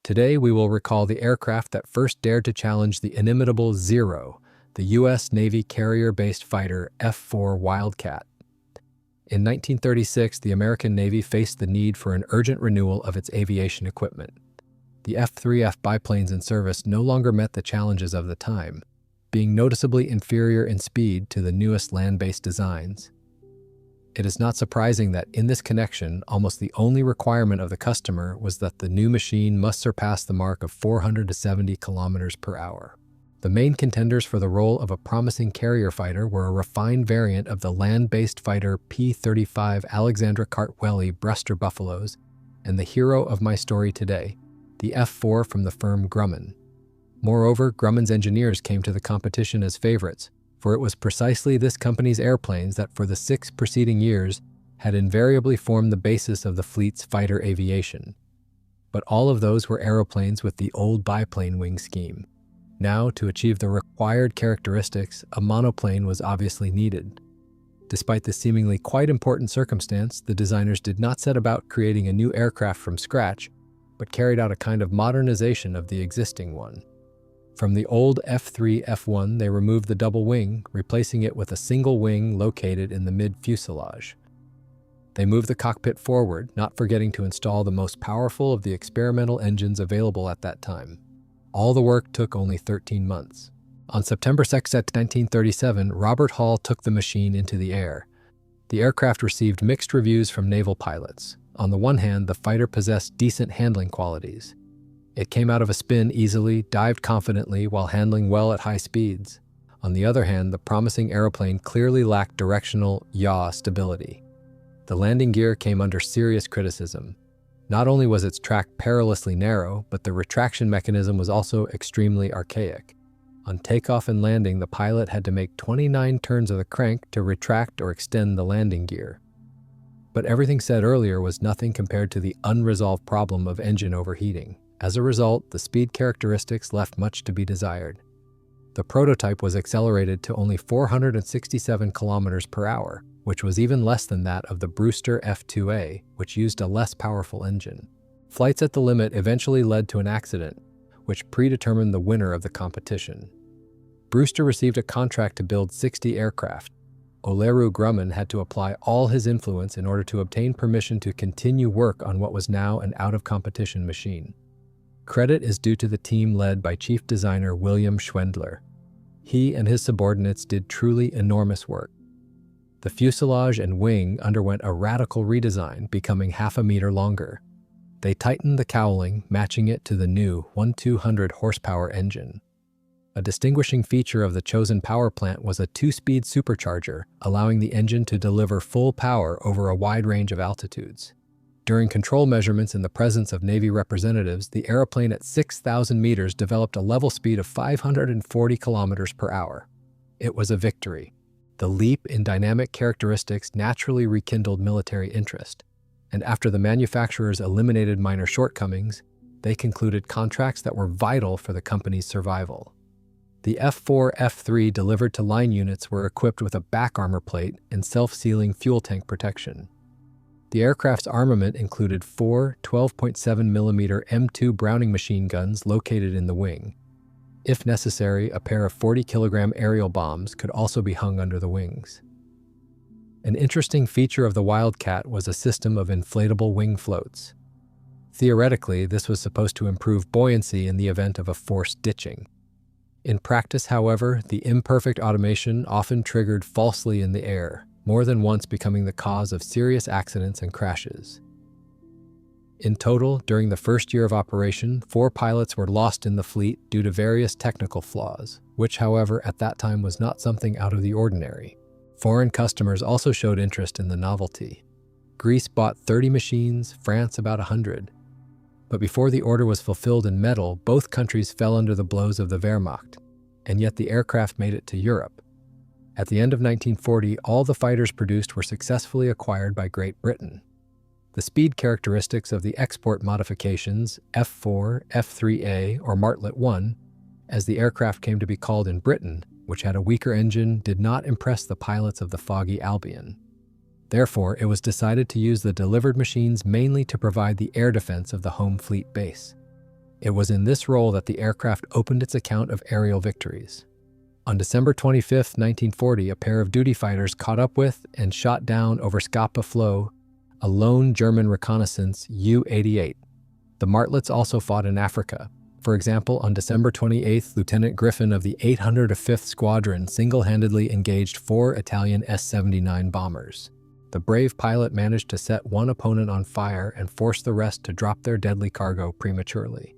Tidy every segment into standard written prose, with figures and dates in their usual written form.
Today we will recall the aircraft that first dared to challenge the inimitable Zero, the U.S. Navy carrier-based fighter F-4 Wildcat. In 1936, the American Navy faced the need for an urgent renewal of its aviation equipment. The F4F biplanes in service no longer met the challenges of the time, being noticeably inferior in speed to the newest land-based designs. It is not surprising that in this connection, almost the only requirement of the customer was that the new machine must surpass the mark of 470 kilometers per hour. The main contenders for the role of a promising carrier fighter were a refined variant of the land-based fighter P-35 Alexandra Cartwelly Brewster Buffaloes and the hero of my story today, the F-4 from the firm Grumman. Moreover, Grumman's engineers came to the competition as favorites, for it was precisely this company's airplanes that for the 6 preceding years had invariably formed the basis of the fleet's fighter aviation. But all of those were aeroplanes with the old biplane wing scheme. Now, to achieve the required characteristics, a monoplane was obviously needed. Despite this seemingly quite important circumstance, the designers did not set about creating a new aircraft from scratch, but carried out a kind of modernization of the existing one. From the old F3F1, they removed the double wing, replacing it with a single wing located in the mid-fuselage. They moved the cockpit forward, not forgetting to install the most powerful of the experimental engines available at that time. All the work took only 13 months. On September 2, 1937, Robert Hall took the machine into the air. The aircraft received mixed reviews from naval pilots. On the one hand, the fighter possessed decent handling qualities. It came out of a spin easily, dived confidently while handling well at high speeds. On the other hand, the promising aeroplane clearly lacked directional yaw stability. The landing gear came under serious criticism. Not only was its track perilously narrow, but the retraction mechanism was also extremely archaic. On takeoff and landing, the pilot had to make 29 turns of the crank to retract or extend the landing gear. But everything said earlier was nothing compared to the unresolved problem of engine overheating. As a result, the speed characteristics left much to be desired. The prototype was accelerated to only 467 kilometers per hour, which was even less than that of the Brewster F2A, which used a less powerful engine. Flights at the limit eventually led to an accident, which predetermined the winner of the competition. Brewster received a contract to build 60 aircraft. Oleru Grumman had to apply all his influence in order to obtain permission to continue work on what was now an out-of-competition machine. Credit is due to the team led by chief designer William Schwendler. He and his subordinates did truly enormous work. The fuselage and wing underwent a radical redesign, becoming half a meter longer. They tightened the cowling, matching it to the new 1,200 horsepower engine. A distinguishing feature of the chosen power plant was a 2-speed supercharger, allowing the engine to deliver full power over a wide range of altitudes. During control measurements in the presence of Navy representatives, the airplane at 6,000 meters developed a level speed of 540 kilometers per hour. It was a victory. The leap in dynamic characteristics naturally rekindled military interest, and after the manufacturers eliminated minor shortcomings, they concluded contracts that were vital for the company's survival. The F4F3 delivered to line units were equipped with a back armor plate and self-sealing fuel tank protection. The aircraft's armament included 4 12.7mm M2 Browning machine guns located in the wing. If necessary, a pair of 40-kilogram aerial bombs could also be hung under the wings. An interesting feature of the Wildcat was a system of inflatable wing floats. Theoretically, this was supposed to improve buoyancy in the event of a forced ditching. In practice, however, the imperfect automation often triggered falsely in the air, more than once becoming the cause of serious accidents and crashes. In total, during the first year of operation, 4 pilots were lost in the fleet due to various technical flaws, which, however, at that time was not something out of the ordinary. Foreign customers also showed interest in the novelty. Greece bought 30 machines, France about 100. But before the order was fulfilled in metal, both countries fell under the blows of the Wehrmacht, and yet the aircraft made it to Europe. At the end of 1940, all the fighters produced were successfully acquired by Great Britain. The speed characteristics of the export modifications, F4, F3A, or Martlet 1, as the aircraft came to be called in Britain, which had a weaker engine, did not impress the pilots of the foggy Albion. Therefore, it was decided to use the delivered machines mainly to provide the air defense of the home fleet base. It was in this role that the aircraft opened its account of aerial victories. On December 25, 1940, a pair of duty fighters caught up with and shot down over Scapa Flow a lone German reconnaissance U-88. The Martlets also fought in Africa. For example, on December 28, Lieutenant Griffin of the 805th Squadron single-handedly engaged 4 Italian S-79 bombers. The brave pilot managed to set one opponent on fire and force the rest to drop their deadly cargo prematurely.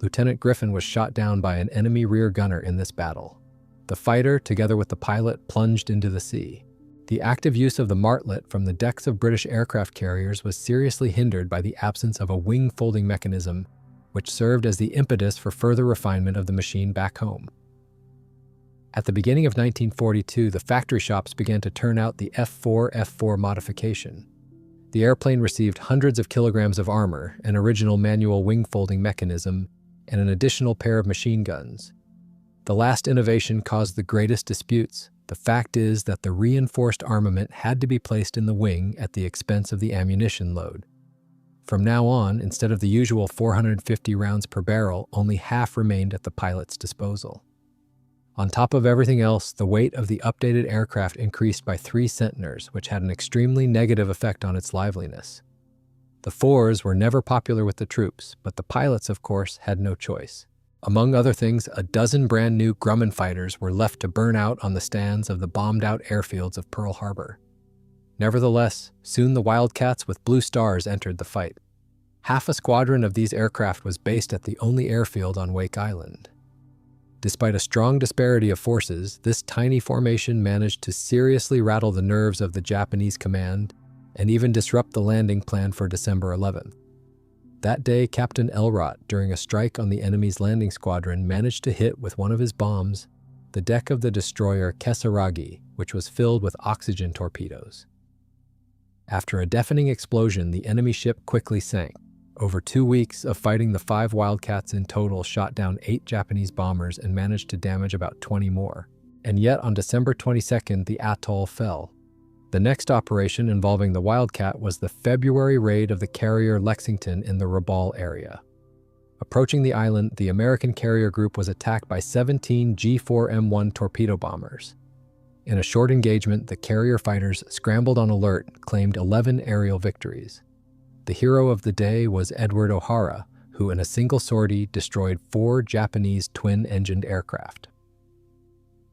Lieutenant Griffin was shot down by an enemy rear gunner in this battle. The fighter, together with the pilot, plunged into the sea. The active use of the Martlet from the decks of British aircraft carriers was seriously hindered by the absence of a wing-folding mechanism, which served as the impetus for further refinement of the machine back home. At the beginning of 1942, the factory shops began to turn out the F4F modification. The airplane received hundreds of kilograms of armor, an original manual wing-folding mechanism, and an additional pair of machine guns. The last innovation caused the greatest disputes. The fact is that the reinforced armament had to be placed in the wing at the expense of the ammunition load. From now on, instead of the usual 450 rounds per barrel, only half remained at the pilot's disposal. On top of everything else, the weight of the updated aircraft increased by 3 centners, which had an extremely negative effect on its liveliness. The 4s were never popular with the troops, but the pilots, of course, had no choice. Among other things, a dozen brand new Grumman fighters were left to burn out on the stands of the bombed-out airfields of Pearl Harbor. Nevertheless, soon the Wildcats with blue stars entered the fight. Half a squadron of these aircraft was based at the only airfield on Wake Island. Despite a strong disparity of forces, this tiny formation managed to seriously rattle the nerves of the Japanese command and even disrupt the landing plan for December 11th. That day, Captain Elrott, during a strike on the enemy's landing squadron, managed to hit with one of his bombs the deck of the destroyer Kesaragi, which was filled with oxygen torpedoes. After a deafening explosion, the enemy ship quickly sank. Over 2 weeks of fighting, the 5 Wildcats in total shot down 8 Japanese bombers and managed to damage about 20 more. And yet, on December 22nd, the atoll fell. The next operation involving the Wildcat was the February raid of the carrier Lexington in the Rabaul area. Approaching the island, the American carrier group was attacked by 17 G4M1 torpedo bombers. In a short engagement, the carrier fighters, scrambled on alert, claimed 11 aerial victories. The hero of the day was Edward O'Hara, who in a single sortie destroyed 4 Japanese twin-engined aircraft.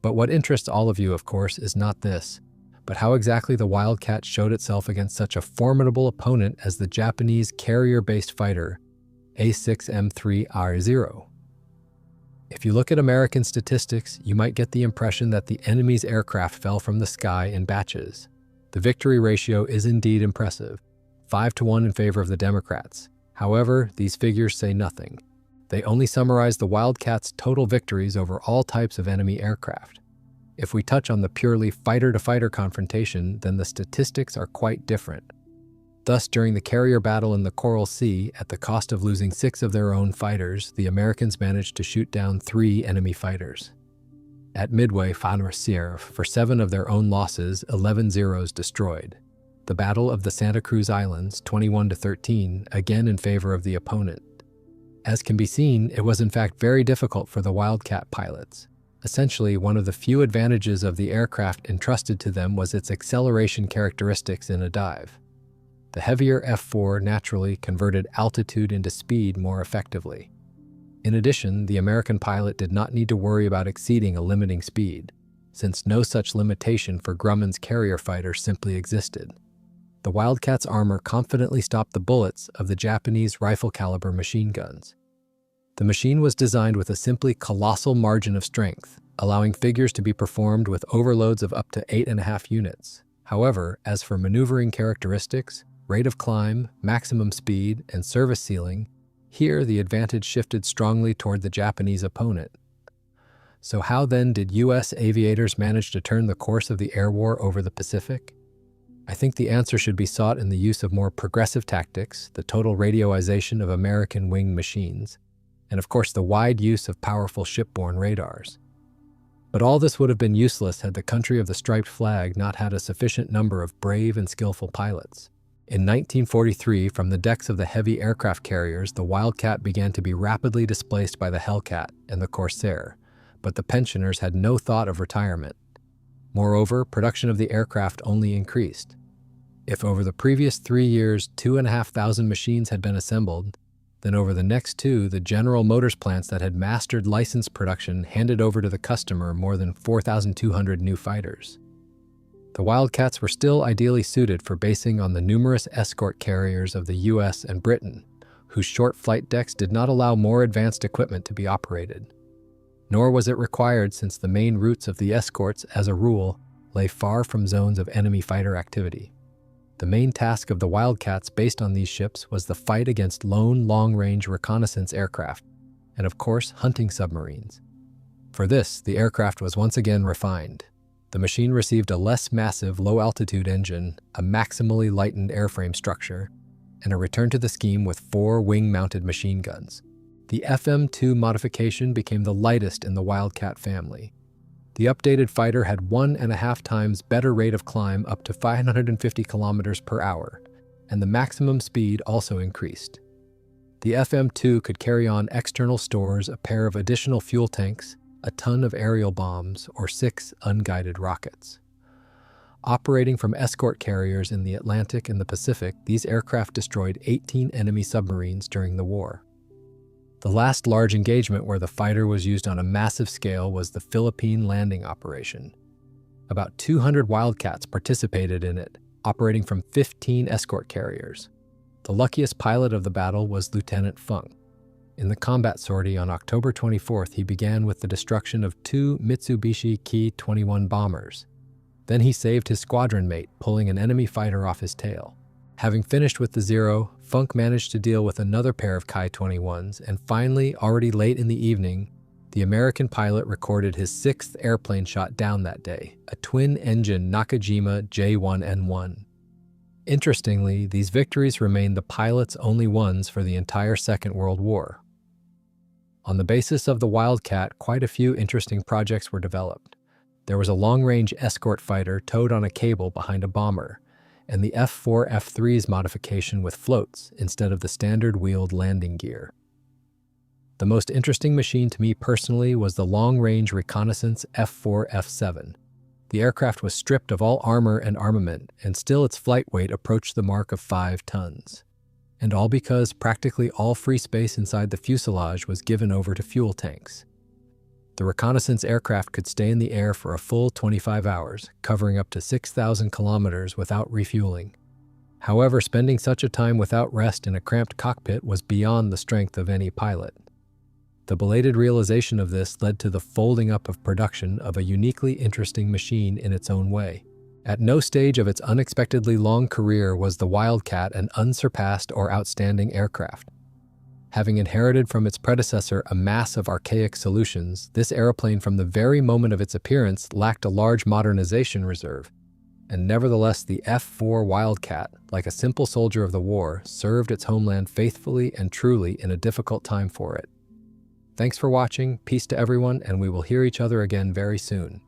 But what interests all of you, of course, is not this, but how exactly the Wildcat showed itself against such a formidable opponent as the Japanese carrier-based fighter A6M3R0. If you look at American statistics, you might get the impression that the enemy's aircraft fell from the sky in batches. The victory ratio is indeed impressive, 5-1 in favor of the Democrats. However, these figures say nothing. They only summarize the Wildcats' total victories over all types of enemy aircraft. If we touch on the purely fighter-to-fighter confrontation, then the statistics are quite different. Thus, during the carrier battle in the Coral Sea, at the cost of losing 6 of their own fighters, the Americans managed to shoot down 3 enemy fighters. At Midway, for 7 of their own losses, 11 Zeros destroyed. The Battle of the Santa Cruz Islands, 21-13, again in favor of the opponent. As can be seen, it was in fact very difficult for the Wildcat pilots. Essentially, one of the few advantages of the aircraft entrusted to them was its acceleration characteristics in a dive. The heavier F4 naturally converted altitude into speed more effectively. In addition, the American pilot did not need to worry about exceeding a limiting speed, since no such limitation for Grumman's carrier fighter simply existed. The Wildcat's armor confidently stopped the bullets of the Japanese rifle-caliber machine guns. The machine was designed with a simply colossal margin of strength, allowing figures to be performed with overloads of up to 8.5 units. However, as for maneuvering characteristics, rate of climb, maximum speed, and service ceiling, here the advantage shifted strongly toward the Japanese opponent. So how then did U.S. aviators manage to turn the course of the air war over the Pacific? I think the answer should be sought in the use of more progressive tactics, the total radioization of American winged machines, and of course the wide use of powerful shipborne radars. But all this would have been useless had the country of the striped flag not had a sufficient number of brave and skillful pilots. In 1943, from the decks of the heavy aircraft carriers, the Wildcat began to be rapidly displaced by the Hellcat and the Corsair, but the pensioners had no thought of retirement. Moreover, production of the aircraft only increased. If over the previous 3 years 2,500 machines had been assembled, then over the next 2, the General Motors plants that had mastered licensed production handed over to the customer more than 4,200 new fighters. The Wildcats were still ideally suited for basing on the numerous escort carriers of the US and Britain, whose short flight decks did not allow more advanced equipment to be operated. Nor was it required, since the main routes of the escorts, as a rule, lay far from zones of enemy fighter activity. The main task of the Wildcats based on these ships was the fight against lone long-range reconnaissance aircraft, and of course hunting submarines. For this, the aircraft was once again refined. The machine received a less massive low-altitude engine, a maximally lightened airframe structure, and a return to the scheme with 4 wing-mounted machine guns. The FM2 modification became the lightest in the Wildcat family. The updated fighter had 1.5 times better rate of climb, up to 550 kilometers per hour, and the maximum speed also increased. The FM2 could carry on external stores, a pair of additional fuel tanks, a ton of aerial bombs, or 6 unguided rockets. Operating from escort carriers in the Atlantic and the Pacific, these aircraft destroyed 18 enemy submarines during the war. The last large engagement where the fighter was used on a massive scale was the Philippine landing operation. About 200 Wildcats participated in it, operating from 15 escort carriers. The luckiest pilot of the battle was Lieutenant Funk. In the combat sortie on October 24th, he began with the destruction of 2 Mitsubishi Ki-21 bombers. Then he saved his squadron mate, pulling an enemy fighter off his tail. Having finished with the Zero, Funk managed to deal with another pair of Ki-21s, and finally, already late in the evening, the American pilot recorded his 6th airplane shot down that day, a twin-engine Nakajima J1N1. Interestingly, these victories remained the pilot's only ones for the entire Second World War. On the basis of the Wildcat, quite a few interesting projects were developed. There was a long-range escort fighter towed on a cable behind a bomber, and the F4F3's modification with floats instead of the standard wheeled landing gear. The most interesting machine to me personally was the long-range reconnaissance F4F7. The aircraft was stripped of all armor and armament, and still its flight weight approached the mark of 5 tons. And all because practically all free space inside the fuselage was given over to fuel tanks. The reconnaissance aircraft could stay in the air for a full 25 hours, covering up to 6,000 kilometers without refueling. However, spending such a time without rest in a cramped cockpit was beyond the strength of any pilot. The belated realization of this led to the folding up of production of a uniquely interesting machine in its own way. At no stage of its unexpectedly long career was the Wildcat an unsurpassed or outstanding aircraft. Having inherited from its predecessor a mass of archaic solutions, this airplane from the very moment of its appearance lacked a large modernization reserve. And nevertheless, the F4 Wildcat, like a simple soldier of the war, served its homeland faithfully and truly in a difficult time for it. Thanks for watching, peace to everyone, and we will hear each other again very soon.